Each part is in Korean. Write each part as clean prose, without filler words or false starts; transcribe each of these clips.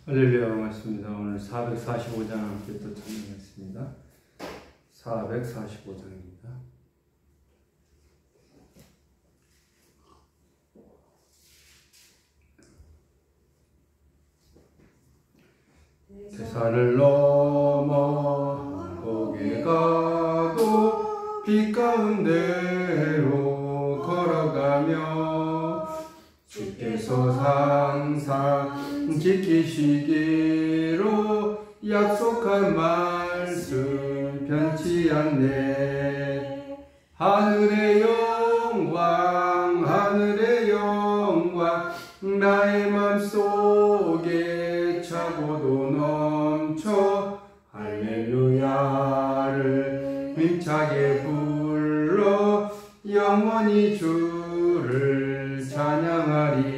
할렐루야 반갑습니다. 오늘 445장 함께 또 찬양했습니다. 445장입니다. 대산을 넘어 거기 가도 빛 가운데로 걸어가며 주께서 항상 지키시기로 약속한 말씀 변치 않네. 하늘의 영광 나의 맘속에 차고도 넘쳐 할렐루야를 힘차게 불러 영원히 주를 찬양하리.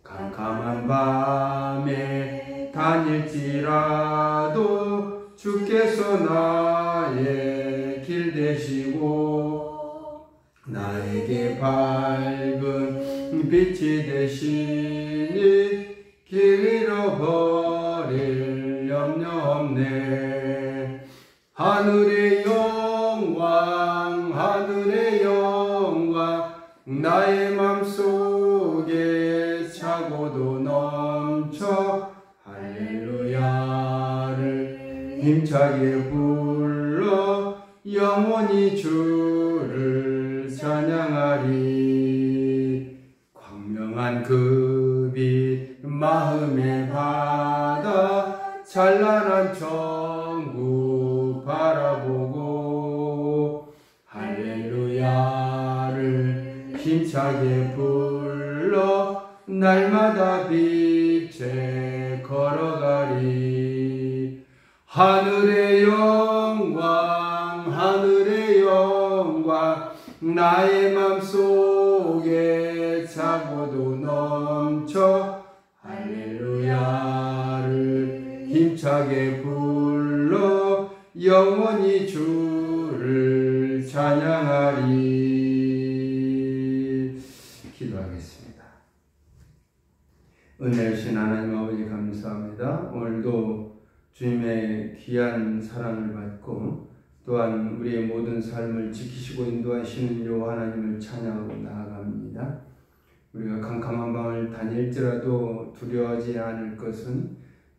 캄캄한 밤에 다닐지라도 주께서 나의 길 되시고 나에게 밝은 빛이 되시니 길 잃어버릴 염려 없네. 하늘의 영광 나의 맘속에 차고도 넘쳐 할렐루야를 힘차게 불러 영원히 주를 찬양하리. 광명한 그 빛 마음에 받아 찬란한 천국 바라보고 할렐루야를 힘차게 불러 날마다 빛에 걸어가리. 하늘의 영광 나의 맘속에 차고도 넘쳐 할렐루야를 힘차게 불러 영원히 주를 찬양하리. 기도하겠습니다. 은혜하신 하나님 아버지 감사합니다. 오늘도 주님의 귀한 사랑을 받고 또한 우리의 모든 삶을 지키시고 인도하시는 여호와 하나님을 찬양하고 나아갑니다. 우리가 캄캄한 밤을 다닐지라도 두려워하지 않을 것은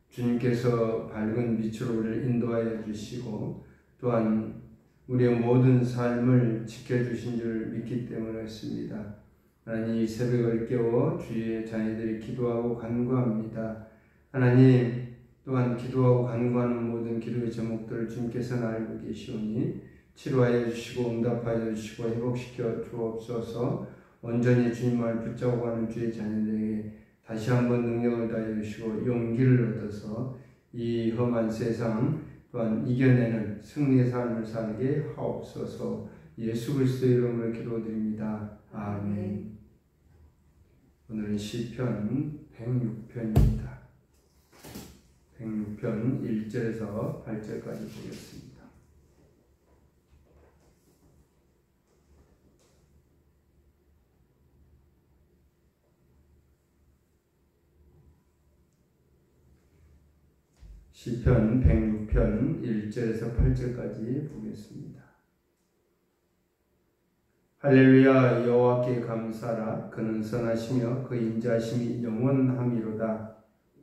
주님께서 밝은 빛으로 우리를 인도하여 주시고 또한 우리의 모든 삶을 지켜주신 줄 믿기 때문이었습니다. 하나님, 이 새벽을 깨워 주의 자녀들이 기도하고 간구합니다. 하나님, 또한 기도하고 간구하는 모든 기도의 제목들을 주님께서는 알고 계시오니 치료하여 주시고 응답하여 주시고 회복시켜 주옵소서. 온전히 주님을 붙잡고 가는 주의 자녀들에게 다시 한번 능력을 다해 주시고 용기를 얻어서 이 험한 세상 또한 이겨내는 승리의 삶을 살게 하옵소서. 예수 그리스도의 이름으로 기도드립니다. 아멘. 오늘은 시편 106편입니다. 106편 1절에서 8절까지 보겠습니다. 시편 106편 1절에서 8절까지 보겠습니다. 할렐루야. 여호와께 감사라. 그는 선하시며 그 인자하심이 영원함이로다.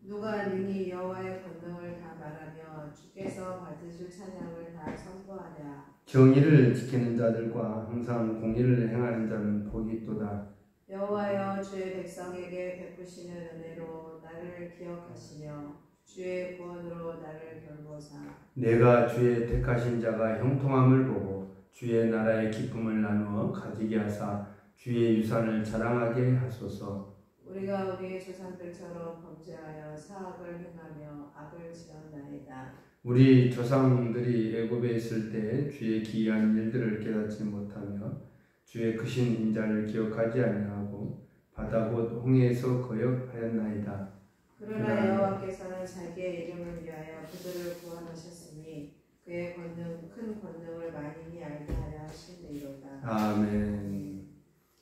누가 능히 여호와의 권능을 다 말하며 주께서 받으실 찬양을 다 선포하랴. 정의를 지키는 자들과 항상 공의를 행하는 자는 복이 있도다. 여호와여, 주의 백성에게 베푸시는 은혜로 나를 기억하시며 주의 구원으로 나를 돌보사. 내가 주의 택하신 자가 형통함을 보고 주의 나라의 기쁨을 나누어 가지게 하사 주의 유산을 자랑하게 하소서. 우리가 우리의 조상들처럼 범죄하여 사악을 행하며 악을 지었나이다. 우리 조상들이 애굽에 있을 때 주의 기이한 일들을 깨닫지 못하며 주의 크신 인자를 기억하지 아니하고 바다 곧 홍해에서 거역하였나이다. 그러나 여호와께서는 자기의 이름을 위하여 그들을 구원하셨으니 그의 권능, 큰 권능을 만인이 알게 하려 하심이로다. 아멘.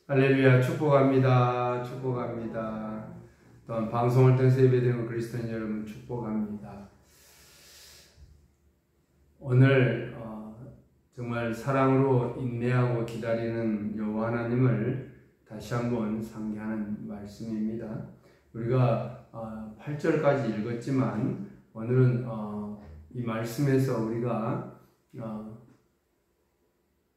할렐루야. 축복합니다. 축복합니다. 또한 방송을 통해서 예배드리는 그리스도인 여러분 축복합니다. 오늘 정말 사랑으로 인내하고 기다리는 여호와 하나님을 다시 한번 상기하는 말씀입니다. 우리가 8절까지 읽었지만 오늘은 이 말씀에서 우리가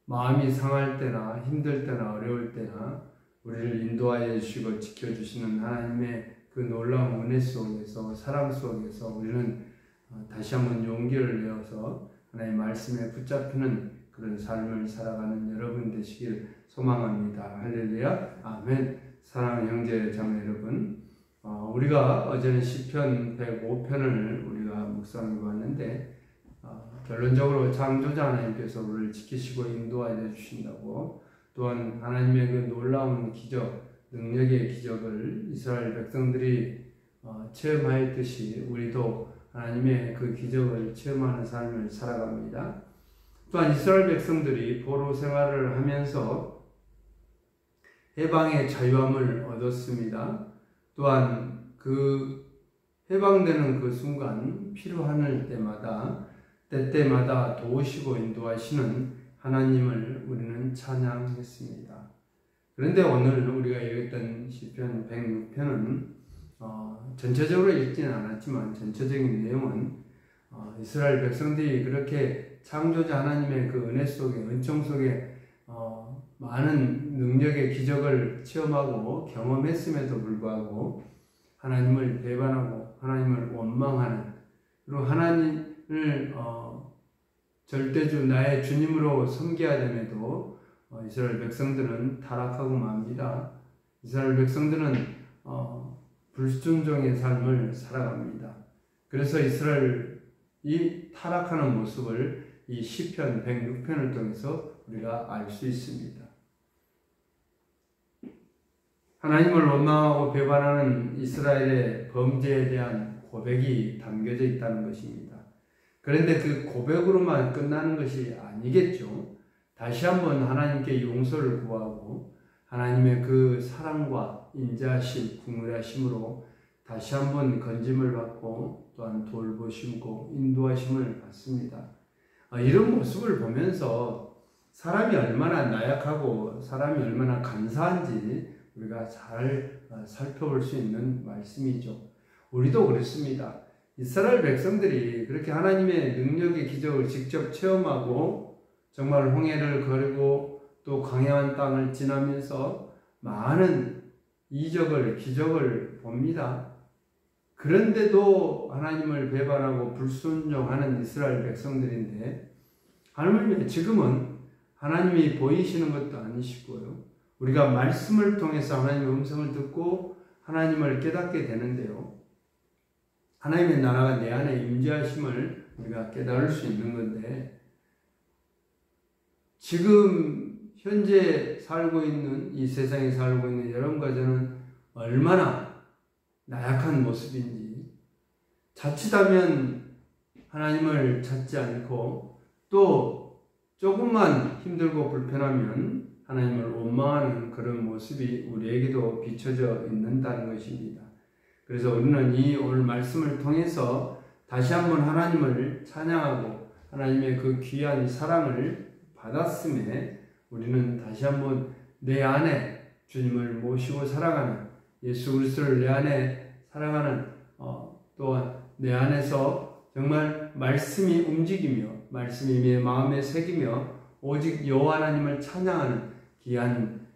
마음이 상할 때나 힘들 때나 어려울 때나 우리를 인도하여 주시고 지켜주시는 하나님의 그 놀라운 은혜 속에서 사랑 속에서 우리는 다시 한번 용기를 내어서 하나님의 말씀에 붙잡히는 그런 삶을 살아가는 여러분 되시길 소망합니다. 할렐루야. 아멘. 사랑하는 형제 자매 여러분, 우리가 어제는 시편 105편을 우리가 묵상해 봤는데 결론적으로 창조자 하나님께서 우리를 지키시고 인도하여 주신다고, 또한 하나님의 그 놀라운 기적, 능력의 기적을 이스라엘 백성들이 체험하였듯이 우리도 하나님의 그 기적을 체험하는 삶을 살아갑니다. 또한 이스라엘 백성들이 포로 생활을 하면서 해방의 자유함을 얻었습니다. 또한 그 해방되는 그 순간 필요할 때마다 때때마다 도우시고 인도하시는 하나님을 우리는 찬양했습니다. 그런데 오늘 우리가 읽었던 시편 106편은 전체적으로 읽지는 않았지만 전체적인 내용은 이스라엘 백성들이 그렇게 창조자 하나님의 그 은혜 속에, 은총 속에 많은 능력의 기적을 체험하고 경험했음에도 불구하고 하나님을 배반하고 하나님을 원망하는, 그리고 하나님을 절대주 나의 주님으로 섬겨야 됨에도 이스라엘 백성들은 타락하고 맙니다. 이스라엘 백성들은 불순종의 삶을 살아갑니다. 그래서 이스라엘이 타락하는 모습을 이 시편 106편을 통해서 우리가 알 수 있습니다. 하나님을 원망하고 배반하는 이스라엘의 범죄에 대한 고백이 담겨져 있다는 것입니다. 그런데 그 고백으로만 끝나는 것이 아니겠죠. 다시 한번 하나님께 용서를 구하고 하나님의 그 사랑과 인자하심, 국률하심으로 다시 한번 건짐을 받고 또한 돌보심고 인도하심을 받습니다. 이런 모습을 보면서 사람이 얼마나 나약하고 사람이 얼마나 간사한지 우리가 잘 살펴볼 수 있는 말씀이죠. 우리도 그렇습니다. 이스라엘 백성들이 그렇게 하나님의 능력의 기적을 직접 체험하고 정말 홍해를 거르고 또 광야한 땅을 지나면서 많은 이적을, 기적을 봅니다. 그런데도 하나님을 배반하고 불순종하는 이스라엘 백성들인데, 하나님은 지금은 하나님이 보이시는 것도 아니시고요. 우리가 말씀을 통해서 하나님의 음성을 듣고 하나님을 깨닫게 되는데요. 하나님의 나라가 내 안에 임재하심을 우리가 깨달을 수 있는 건데, 지금 현재 살고 있는 이 세상에 살고 있는 여러분과 저는 얼마나 나약한 모습인지, 자칫하면 하나님을 찾지 않고 또 조금만 힘들고 불편하면 하나님을 원망하는 그런 모습이 우리에게도 비춰져 있는다는 것입니다. 그래서 우리는 이 오늘 말씀을 통해서 다시 한번 하나님을 찬양하고 하나님의 그 귀한 사랑을 받았음에 우리는 다시 한번 내 안에 주님을 모시고 사랑하는, 예수 그리스도를 내 안에 사랑하는, 또한 내 안에서 정말 말씀이 움직이며 말씀이 내 마음에 새기며 오직 여호와 하나님을 찬양하는 귀한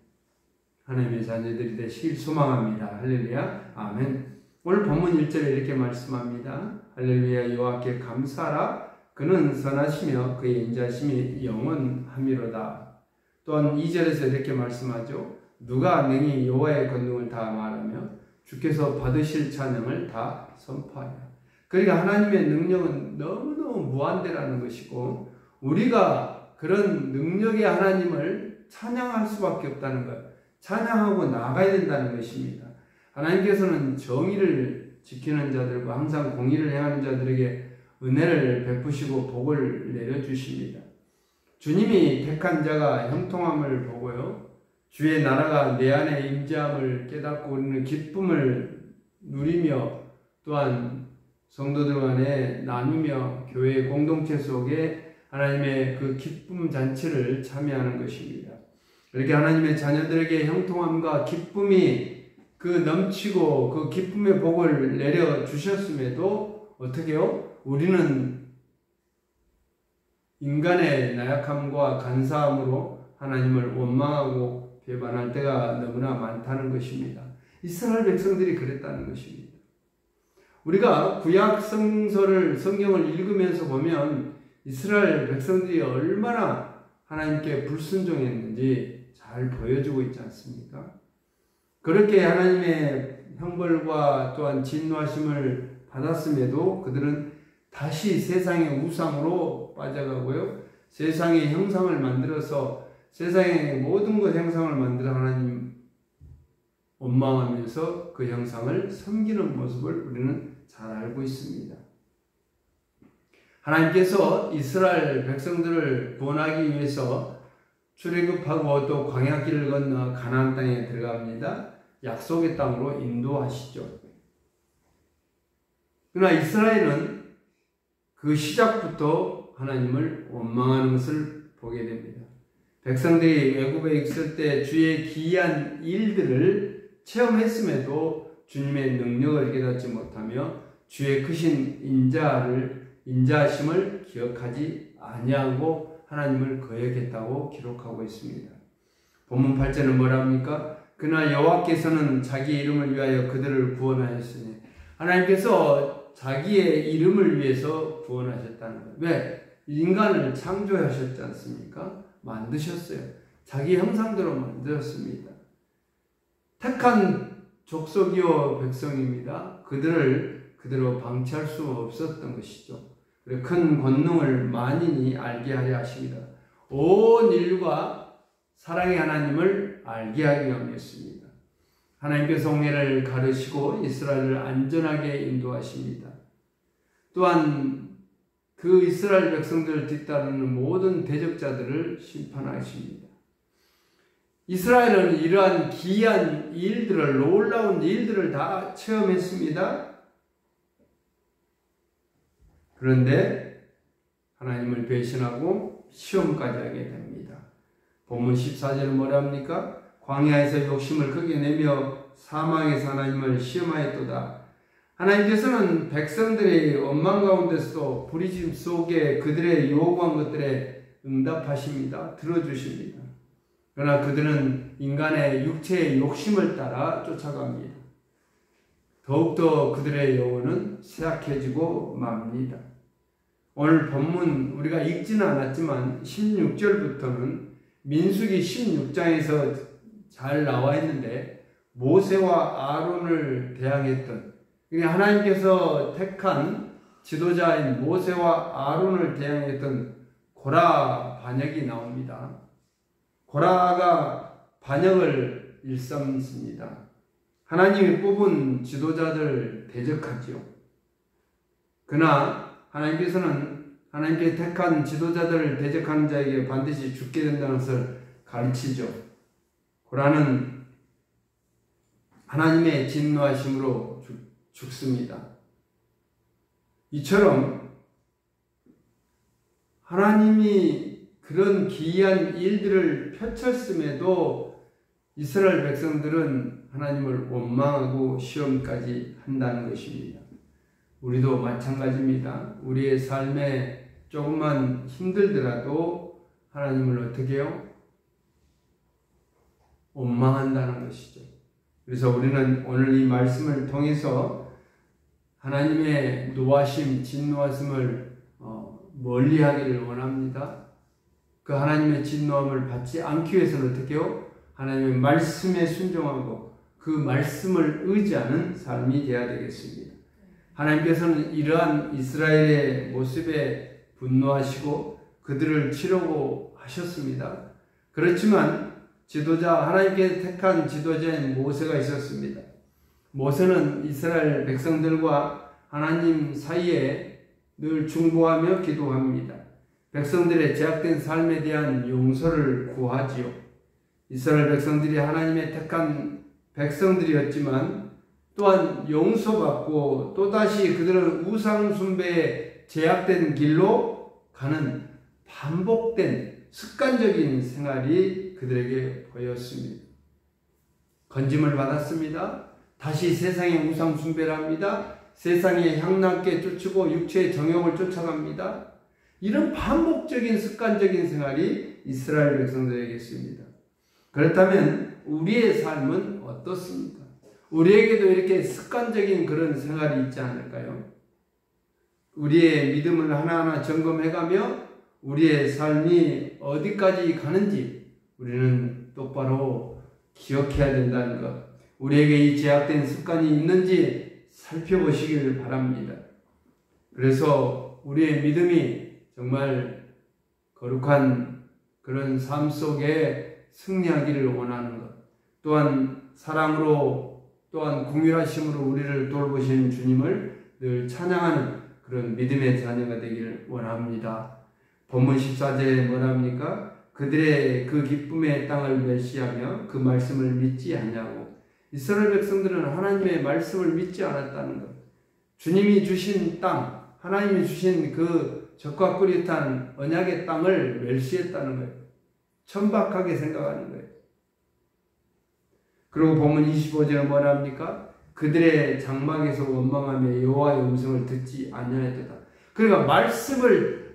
하나님의 자녀들이 되시길 소망합니다. 할렐루야. 아멘. 오늘 본문 1절에 이렇게 말씀합니다. 할렐루야. 여호와께 감사하라. 그는 선하시며 그의 인자심이 영원함이로다. 또한 2절에서 이렇게 말씀하죠. 누가 능히 여호와의 권능을 다 말하며 주께서 받으실 찬양을 다 선포하랴. 그러니까 하나님의 능력은 너무너무 무한대라는 것이고 우리가 그런 능력의 하나님을 찬양할 수밖에 없다는 것, 찬양하고 나아가야 된다는 것입니다. 하나님께서는 정의를 지키는 자들과 항상 공의를 행하는 자들에게 은혜를 베푸시고 복을 내려주십니다. 주님이 택한 자가 형통함을 보고요, 주의 나라가 내 안에 임재함을 깨닫고 우리는 기쁨을 누리며 또한 성도들 간에 나누며 교회 공동체 속에 하나님의 그 기쁨 잔치를 참여하는 것입니다. 이렇게 하나님의 자녀들에게 형통함과 기쁨이 그 넘치고 그 기쁨의 복을 내려 주셨음에도 어떻게 해요? 우리는 인간의 나약함과 간사함으로 하나님을 원망하고 배반할 때가 너무나 많다는 것입니다. 이스라엘 백성들이 그랬다는 것입니다. 우리가 구약 성경을 읽으면서 보면 이스라엘 백성들이 얼마나 하나님께 불순종했는지 잘 보여주고 있지 않습니까? 그렇게 하나님의 형벌과 또한 진노하심을 받았음에도 그들은 다시 세상의 우상으로 빠져가고요. 세상의 형상을 만들어서 세상의 모든 것 형상을 만들어 하나님 원망하면서 그 형상을 섬기는 모습을 우리는 잘 알고 있습니다. 하나님께서 이스라엘 백성들을 구원하기 위해서 출애굽하고 또 광야길을 건너 가나안 땅에 들어갑니다. 약속의 땅으로 인도하시죠. 그러나 이스라엘은 그 시작부터 하나님을 원망하는 것을 보게 됩니다. 백성들이 외국에 있을 때 주의 기이한 일들을 체험했음에도 주님의 능력을 깨닫지 못하며 주의 크신 인자하심을 기억하지 아니하고 하나님을 거역했다고 기록하고 있습니다. 본문 8절은 뭐랍니까? 그러나 여호와께서는 자기 이름을 위하여 그들을 구원하셨으니 하나님께서 자기의 이름을 위해서 구원하셨다는 거예요. 왜? 인간을 창조하셨지 않습니까? 만드셨어요. 자기 형상대로 만들었습니다. 택한 족속이요 백성입니다. 그들을 그대로 방치할 수 없었던 것이죠. 그리고 큰 권능을 만인이 알게 하려 하십니다. 온 인류가 사랑의 하나님을 알게 하기 위함이었습니다. 하나님께서 홍해를 가르시고 이스라엘을 안전하게 인도하십니다. 또한 그 이스라엘 백성들을 뒤따르는 모든 대적자들을 심판하십니다. 이스라엘은 이러한 기이한 일들을, 놀라운 일들을 다 체험했습니다. 그런데 하나님을 배신하고 시험까지 하게 됩니다. 본문 14절은 뭐랍니까? 광야에서 욕심을 크게 내며 사망에서 하나님을 시험하였도다. 하나님께서는 백성들의 원망 가운데서도 부르심 속에 그들의 요구한 것들에 응답하십니다. 들어주십니다. 그러나 그들은 인간의 육체의 욕심을 따라 쫓아갑니다. 더욱더 그들의 영혼은 쇠약해지고 맙니다. 오늘 본문 우리가 읽지는 않았지만 16절부터는 민수기 16장에서 잘 나와 있는데 모세와 아론을 대항했던, 하나님께서 택한 지도자인 모세와 아론을 대항했던 고라 반역이 나옵니다. 고라가 반역을 일삼습니다. 하나님이 뽑은 지도자들 대적하지요. 그러나 하나님께서는 하나님께 택한 지도자들을 대적하는 자에게 반드시 죽게 된다는 것을 가르치죠. 고라는 하나님의 진노하심으로 죽습니다. 이처럼 하나님이 그런 기이한 일들을 펼쳤음에도 이스라엘 백성들은 하나님을 원망하고 시험까지 한다는 것입니다. 우리도 마찬가지입니다. 우리의 삶에 조금만 힘들더라도 하나님을 어떻게 해요? 원망한다는 것이죠. 그래서 우리는 오늘 이 말씀을 통해서 하나님의 노하심, 진노하심을 멀리하기를 원합니다. 그 하나님의 진노함을 받지 않기 위해서는 어떻게 해요? 하나님의 말씀에 순종하고 그 말씀을 의지하는 삶이 되어야 되겠습니다. 하나님께서는 이러한 이스라엘의 모습에 분노하시고 그들을 치려고 하셨습니다. 그렇지만 하나님께 택한 지도자인 모세가 있었습니다. 모세는 이스라엘 백성들과 하나님 사이에 늘 중보하며 기도합니다. 백성들의 제약된 삶에 대한 용서를 구하지요. 이스라엘 백성들이 하나님의 택한 백성들이었지만 또한 용서받고 또다시 그들은 우상숭배에 제약된 길로 가는 반복된 습관적인 생활이 그들에게 보였습니다. 건짐을 받았습니다. 다시 세상의 우상숭배를 합니다. 세상의 향락에 쫓고 육체의 정욕을 쫓아갑니다. 이런 반복적인 습관적인 생활이 이스라엘 백성들에게 있습니다. 그렇다면 우리의 삶은 어떻습니까? 우리에게도 이렇게 습관적인 그런 생활이 있지 않을까요? 우리의 믿음을 하나하나 점검해가며 우리의 삶이 어디까지 가는지 우리는 똑바로 기억해야 된다는 것, 우리에게 이 제약된 습관이 있는지 살펴보시길 바랍니다. 그래서 우리의 믿음이 정말 거룩한 그런 삶 속에 승리하기를 원하는 것, 또한 사랑으로 또한 긍휼하심으로 우리를 돌보시는 주님을 늘 찬양하는 그런 믿음의 자녀가 되기를 원합니다. 본문 14절에 뭐랍니까? 그들의 그 기쁨의 땅을 멸시하며 그 말씀을 믿지 않냐고. 이스라엘 백성들은 하나님의 말씀을 믿지 않았다는 것. 주님이 주신 땅, 하나님이 주신 그 적과 꿀릿한 언약의 땅을 멸시했다는 거예요. 천박하게 생각하는 거예요. 그리고 본문 25절은 뭐랍니까? 그들의 장막에서 원망하며 여호와의 음성을 듣지 아니하였도다. 그러니까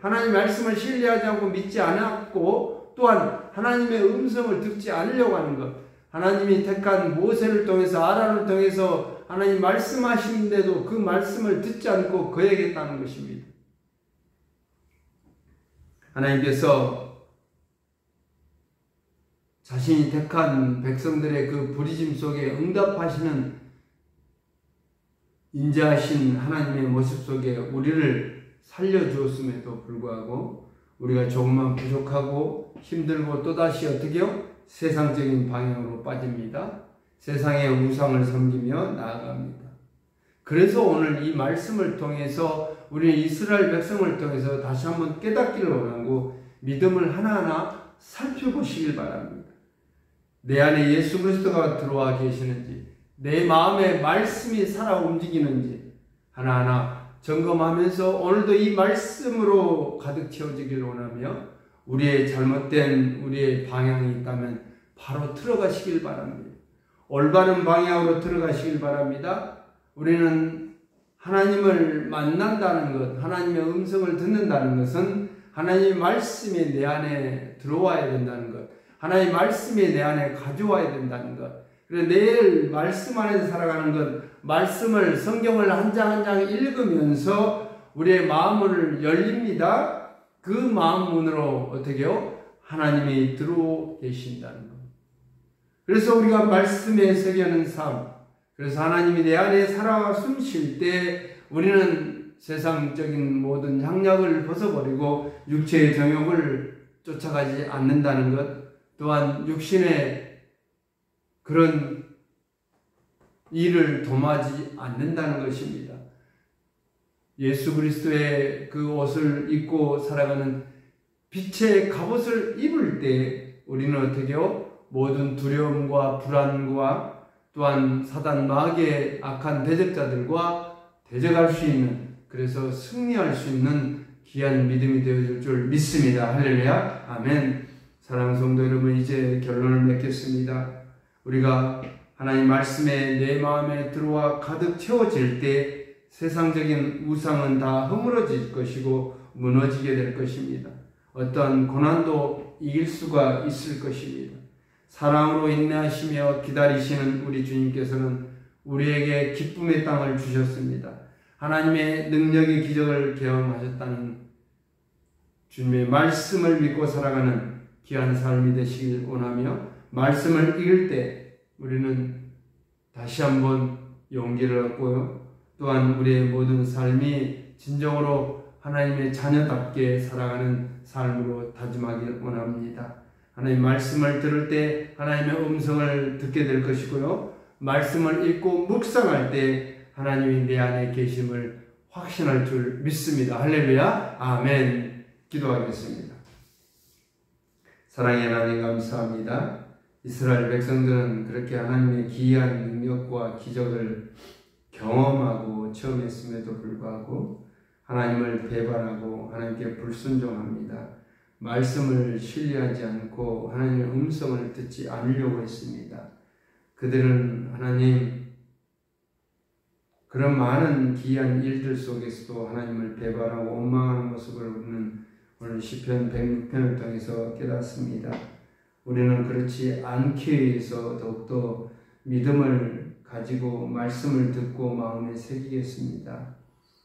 하나님의 말씀을 신뢰하지 않고 믿지 않았고, 또한 하나님의 음성을 듣지 않으려고 하는 것. 하나님이 택한 모세를 통해서, 아론을 통해서 하나님 말씀하시는데도 그 말씀을 듣지 않고 거역했다는 것입니다. 하나님께서 자신이 택한 백성들의 그 부르심 속에 응답하시는 인자하신 하나님의 모습 속에 우리를 살려주었음에도 불구하고 우리가 조금만 부족하고 힘들고 또다시 어떻게요? 세상적인 방향으로 빠집니다. 세상의 우상을 섬기며 나아갑니다. 그래서 오늘 이 말씀을 통해서 우리 이스라엘 백성을 통해서 다시 한번 깨닫기를 원하고 믿음을 하나하나 살펴보시길 바랍니다. 내 안에 예수 그리스도가 들어와 계시는지, 내 마음에 말씀이 살아 움직이는지 하나하나 점검하면서 오늘도 이 말씀으로 가득 채워지길 원하며 우리의 잘못된 우리의 방향이 있다면 바로 들어가시길 바랍니다. 올바른 방향으로 들어가시길 바랍니다. 우리는 하나님을 만난다는 것, 하나님의 음성을 듣는다는 것은 하나님의 말씀이 내 안에 들어와야 된다는 것, 하나님의 말씀이 내 안에 가져와야 된다는 것. 그래서 내일 말씀 안에서 살아가는 것, 말씀을 성경을 한 장 한 장 읽으면서 우리의 마음을 열립니다. 그 마음 문으로 어떻게요? 하나님이 들어오 계신다는 것. 그래서 우리가 말씀에 새겨는 삶, 그래서 하나님이 내 안에 살아 숨 쉴 때 우리는 세상적인 모든 향락을 벗어버리고 육체의 정욕을 쫓아가지 않는다는 것, 또한 육신의 그런 일을 dom하지 않는다는 것입니다. 예수 그리스도의 그 옷을 입고 살아가는 빛의 갑옷을 입을 때 우리는 어떻게요? 모든 두려움과 불안과 또한 사단 마귀의 악한 대적자들과 대적할 수 있는, 그래서 승리할 수 있는 귀한 믿음이 되어줄 줄 믿습니다. 할렐루야. 아멘. 사랑하는 성도 여러분, 이제 결론을 맺겠습니다. 우리가 하나님 말씀에 내 마음에 들어와 가득 채워질 때 세상적인 우상은 다 허물어질 것이고 무너지게 될 것입니다. 어떠한 고난도 이길 수가 있을 것입니다. 사랑으로 인내하시며 기다리시는 우리 주님께서는 우리에게 기쁨의 땅을 주셨습니다. 하나님의 능력의 기적을 경험하셨다는 주님의 말씀을 믿고 살아가는 귀한 삶이 되시길 원하며, 말씀을 읽을 때 우리는 다시 한번 용기를 얻고요, 또한 우리의 모든 삶이 진정으로 하나님의 자녀답게 살아가는 삶으로 다짐하길 원합니다. 하나님 말씀을 들을 때 하나님의 음성을 듣게 될 것이고요, 말씀을 읽고 묵상할 때 하나님이 내 안에 계심을 확신할 줄 믿습니다. 할렐루야. 아멘. 기도하겠습니다. 사랑의 하나님 감사합니다. 이스라엘 백성들은 그렇게 하나님의 기이한 능력과 기적을 경험하고 체험했음에도 불구하고 하나님을 배반하고 하나님께 불순종합니다. 말씀을 신뢰하지 않고 하나님의 음성을 듣지 않으려고 했습니다. 그들은 하나님 그런 많은 기이한 일들 속에서도 하나님을 배반하고 원망하는 모습을 우리는 오늘 시편 106편을 통해서 깨닫습니다. 우리는 그렇지 않기 위해서 더욱더 믿음을 가지고 말씀을 듣고 마음에 새기겠습니다.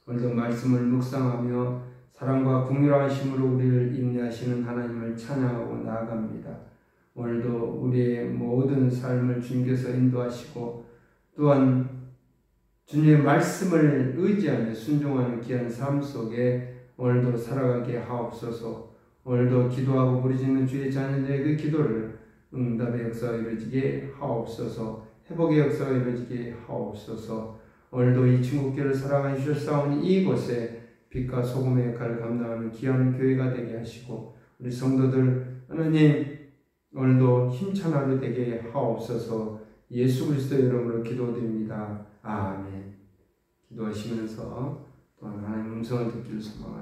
오늘도 말씀을 묵상하며 사랑과 긍휼하심으로 우리를 인내하시는 하나님을 찬양하고 나아갑니다. 오늘도 우리의 모든 삶을 주님께서 인도하시고 또한 주님의 말씀을 의지하며 순종하는 귀한 삶 속에 오늘도 살아가게 하옵소서. 오늘도 기도하고 부르짖는 주의 자녀들의 그 기도를 응답의 역사가 이루어지게 하옵소서. 회복의 역사가 이루어지게 하옵소서. 오늘도 이 친구교를 사랑하여 주셨사오니 이곳에 빛과 소금의 역할을 감당하는 귀한 교회가 되게 하시고 우리 성도들 하나님 오늘도 힘찬 하루 되게 하옵소서. 예수 그리스도의 이름으로 기도드립니다. 아멘. 기도하시면서 또한 하나님의 음성을 듣기를 소망합니다.